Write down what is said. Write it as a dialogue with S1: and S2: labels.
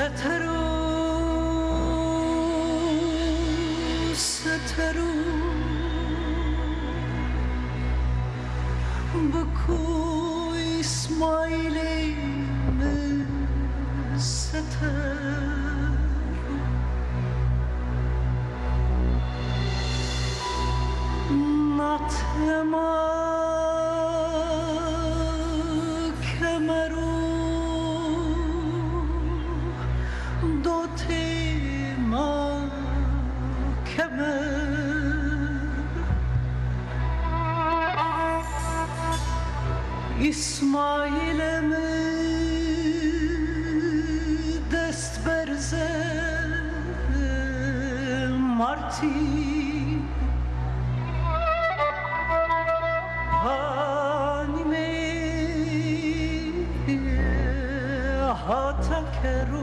S1: سترو بکو اسماعیلیم سترو ناتما کمرو İsmail'im dest berze marti hanime hatakeru